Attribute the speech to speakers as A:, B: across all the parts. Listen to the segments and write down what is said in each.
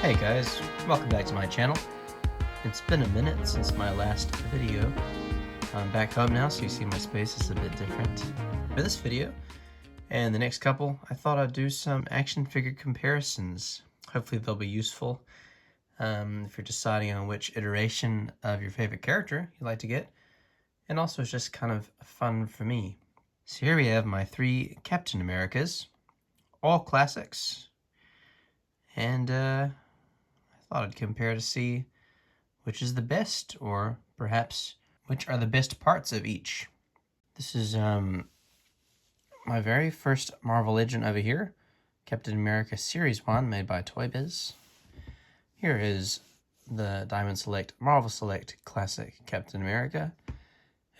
A: Hey guys, welcome back to my channel. It's been a minute since my last video. I'm back home now, so you see my space is a bit different. For this video, and the next couple, I thought I'd do some action figure comparisons. Hopefully they'll be useful if you're deciding on which iteration of your favorite character you'd like to get. And also it's just kind of fun for me. So here we have my 3 Captain Americas, all classics. And I thought I'd compare to see which is the best, or perhaps which are the best parts of each. This is my very first Marvel Legend over here, Captain America Series 1, made by Toybiz. Here is the Diamond Select Marvel Select Classic Captain America.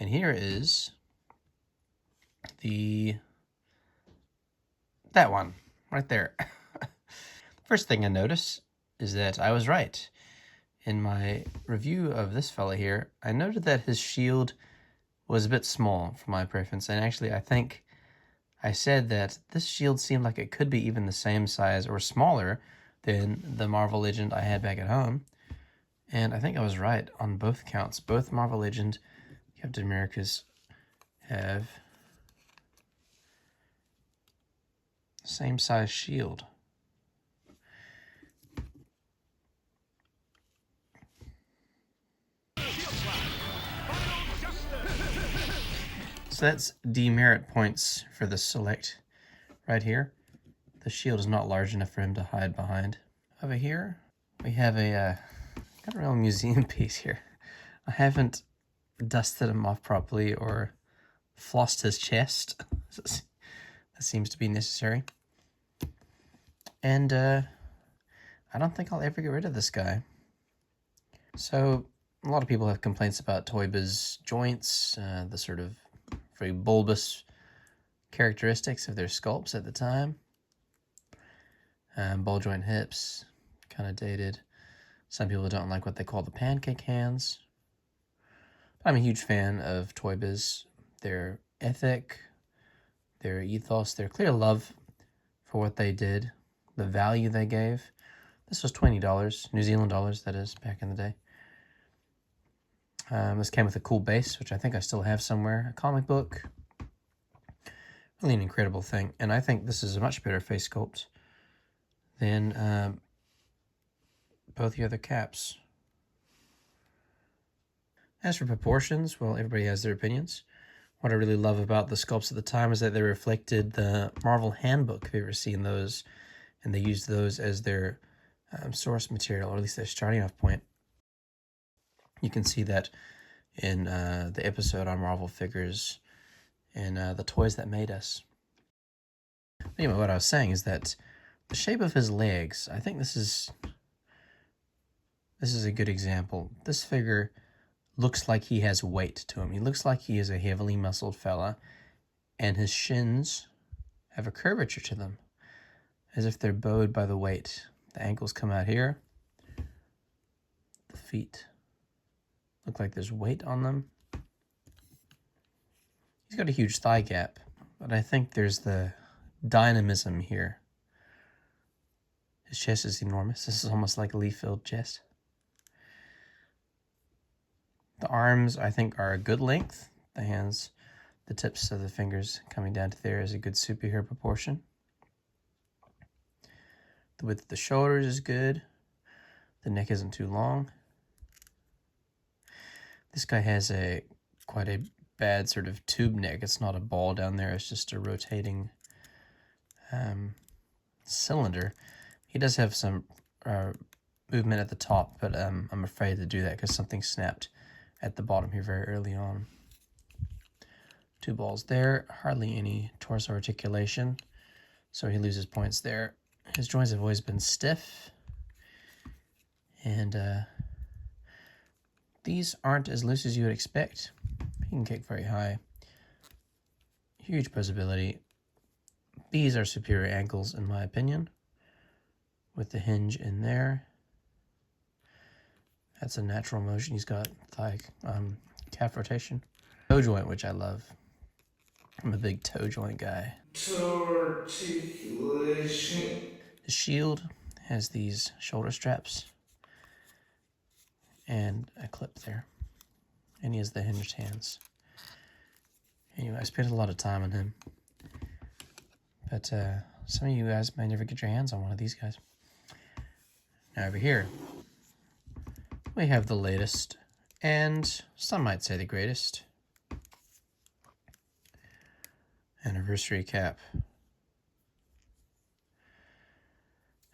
A: And here is that one, right there. First thing I notice is that I was right. In my review of this fella here, I noted that his shield was a bit small for my preference, and actually I think I said that this shield seemed like it could be even the same size or smaller than the Marvel Legend I had back at home, and I think I was right on both counts. Both Marvel Legend Captain Americas have the same size shield. So that's demerit points for the Select right here. The shield is not large enough for him to hide behind. Over here, we have got a real museum piece here. I haven't dusted him off properly or flossed his chest. That seems to be necessary. And I don't think I'll ever get rid of this guy. So a lot of people have complaints about Toybiz joints, the sort of very bulbous characteristics of their sculpts at the time. Ball joint hips, kind of dated. Some people don't like what they call the pancake hands. But I'm a huge fan of Toybiz. Their ethic, their ethos, their clear love for what they did, the value they gave. This was $20, New Zealand dollars, that is, back in the day. This came with a cool base, which I think I still have somewhere. A comic book. Really an incredible thing. And I think this is a much better face sculpt than both the other caps. As for proportions, well, everybody has their opinions. What I really love about the sculpts at the time is that they reflected the Marvel Handbook, if you've ever seen those, and they used those as their source material, or at least their starting off point. You can see that in the episode on Marvel figures and the toys that made us. Anyway, what I was saying is that the shape of his legs, I think this is a good example. This figure looks like he has weight to him. He looks like he is a heavily muscled fella, and his shins have a curvature to them, as if they're bowed by the weight. The ankles come out here. The feet look like there's weight on them. He's got a huge thigh gap, but I think there's the dynamism here. His chest is enormous. This is almost like a leaf-filled chest. The arms, I think, are a good length. The hands, the tips of the fingers coming down to there is a good superhero proportion. The width of the shoulders is good. The neck isn't too long. This guy has quite a bad sort of tube neck. It's not a ball down there. It's just a rotating cylinder. He does have some movement at the top, but I'm afraid to do that because something snapped at the bottom here very early on. 2 balls there, hardly any torso articulation, so he loses points there. His joints have always been stiff, and these aren't as loose as you would expect. He can kick very high. Huge posability. These are superior ankles in my opinion, with the hinge in there. That's a natural motion. He's got thigh, calf rotation. Toe joint, which I love. I'm a big toe joint guy. Toe articulation. The shield has these shoulder straps and a clip there. And he has the hinged hands. Anyway, I spent a lot of time on him. But some of you guys may never get your hands on one of these guys. Now over here, we have the latest, and some might say the greatest, anniversary cap.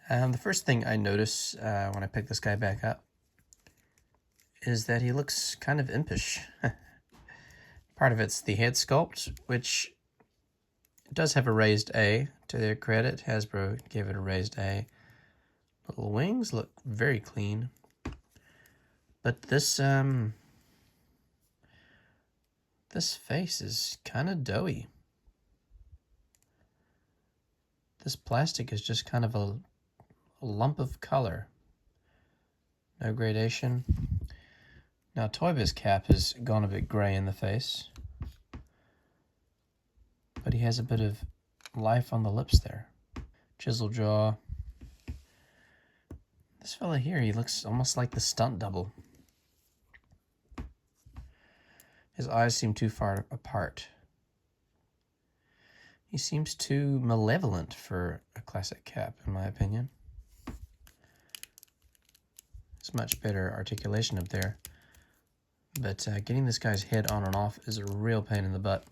A: The first thing I notice when I pick this guy back up is that he looks kind of impish. Part of it's the head sculpt, which does have a raised A. To their credit, Hasbro gave it a raised A. Little wings look very clean. But this face is kind of doughy. This plastic is just kind of a lump of color. No gradation. Now Toybiz cap has gone a bit gray in the face, but he has a bit of life on the lips there. Chisel jaw. This fella here, he looks almost like the stunt double. His eyes seem too far apart. He seems too malevolent for a classic cap, in my opinion. It's much better articulation up there. But getting this guy's head on and off is a real pain in the butt.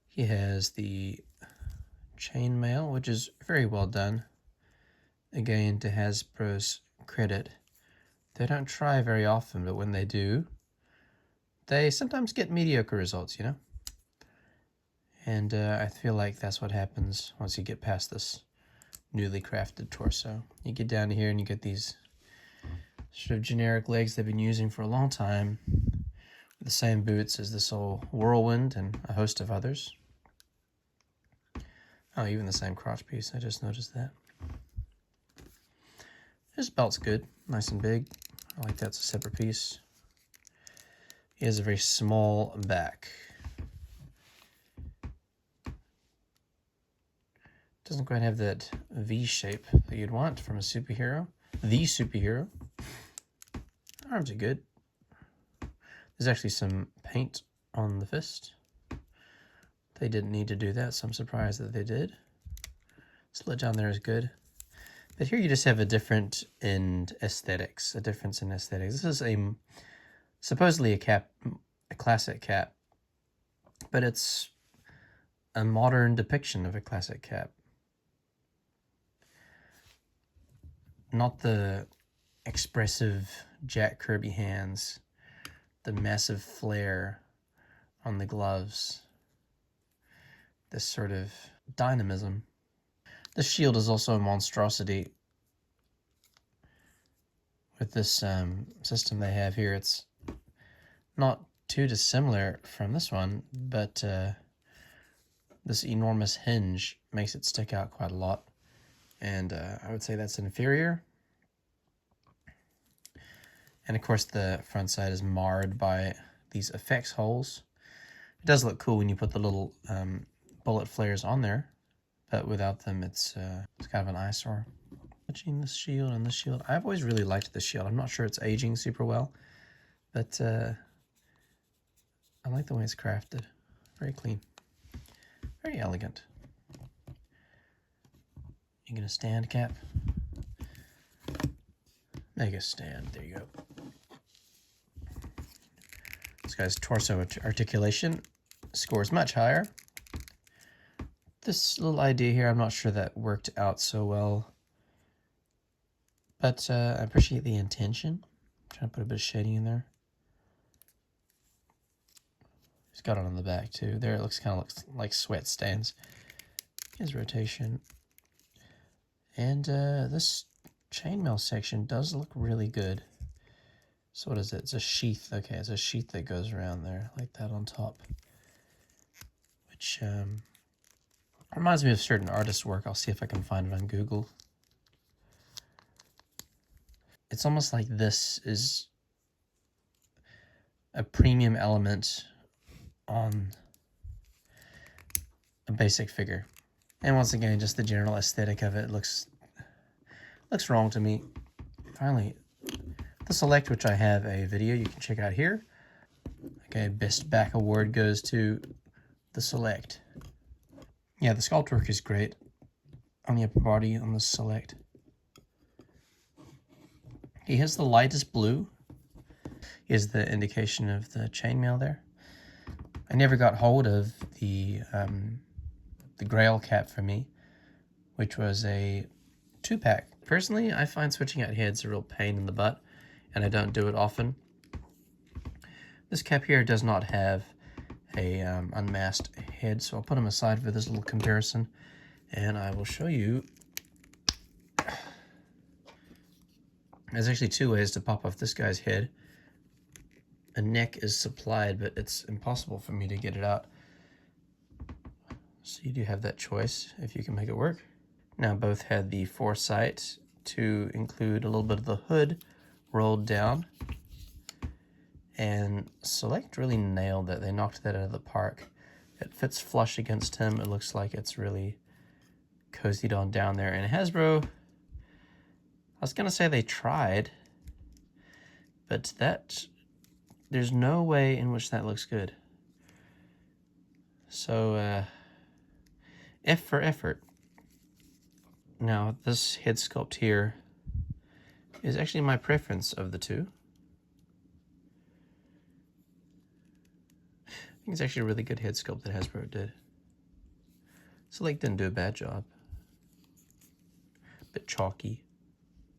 A: He has the chainmail, which is very well done. Again, to Hasbro's credit, they don't try very often, but when they do, they sometimes get mediocre results, you know? And I feel like that's what happens once you get past this newly crafted torso. You get down to here and you get these sort of generic legs they've been using for a long time, with the same boots as this old Whirlwind and a host of others. Oh, even the same crotch piece, I just noticed that. His belt's good, nice and big. I like that's a separate piece. He has a very small back. Doesn't quite have that V shape that you'd want from a superhero. The superhero. Arms are good. There's actually some paint on the fist. They didn't need to do that, so I'm surprised that they did. Slit down there is good. But here you just have a difference in aesthetics. This is supposedly a cap, a classic cap, but it's a modern depiction of a classic cap. Not the expressive Jack Kirby hands, the massive flare on the gloves, this sort of dynamism. The shield is also a monstrosity. With this system they have here, it's not too dissimilar from this one, but this enormous hinge makes it stick out quite a lot. And I would say that's inferior. And of course the front side is marred by these effects holes. It does look cool when you put the little bullet flares on there, but without them it's kind of an eyesore. Touching this shield and this shield, I've always really liked this shield. I'm not sure it's aging super well, but I like the way it's crafted. Very clean, very elegant. You get a stand cap. Mega stand, there you go. This guy's torso articulation scores much higher. This little idea here, I'm not sure that worked out so well, but I appreciate the intention. I'm trying to put a bit of shading in there. He's got it on the back too. There it looks like sweat stains. His rotation. And this chainmail section does look really good. So what is it? It's a sheath. Okay, it's a sheath that goes around there like that on top, which reminds me of certain artist work. I'll see if I can find it on Google. It's almost like this is a premium element on a basic figure. And once again, just the general aesthetic of it looks Looks wrong to me. Finally, the Select, which I have a video you can check out here. Okay, best back award goes to the Select. Yeah, the sculpt work is great on the upper body on the Select. He has the lightest blue. Is the indication of the chainmail there. I never got hold of the Grail cap for me, which was a 2-pack. Personally, I find switching out heads a real pain in the butt, and I don't do it often. This cap here does not have a unmasked head, so I'll put him aside for this little comparison, and I will show you. There's actually 2 ways to pop off this guy's head. A neck is supplied, but it's impossible for me to get it out. So you do have that choice if you can make it work. Now both had the foresight to include a little bit of the hood rolled down. And Select really nailed that. They knocked that out of the park. It fits flush against him. It looks like it's really cozied on down there. And Hasbro, I was gonna say they tried, but there's no way in which that looks good. So, F for effort. Now, this head sculpt here is actually my preference of the 2. I think it's actually a really good head sculpt that Hasbro did. Select didn't do a bad job. A bit chalky.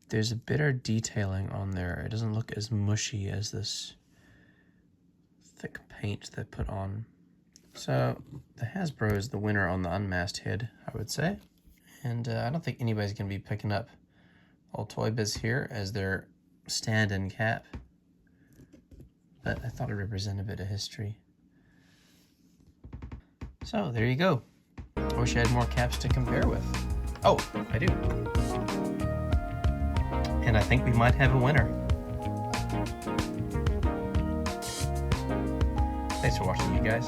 A: There's a better detailing on there. It doesn't look as mushy as this thick paint they put on. So the Hasbro is the winner on the unmasked head, I would say. And I don't think anybody's going to be picking up old Toybiz here as their stand-in cap. But I thought it represented a bit of history. So there you go. I wish I had more caps to compare with. Oh, I do. And I think we might have a winner. Thanks for watching, you guys.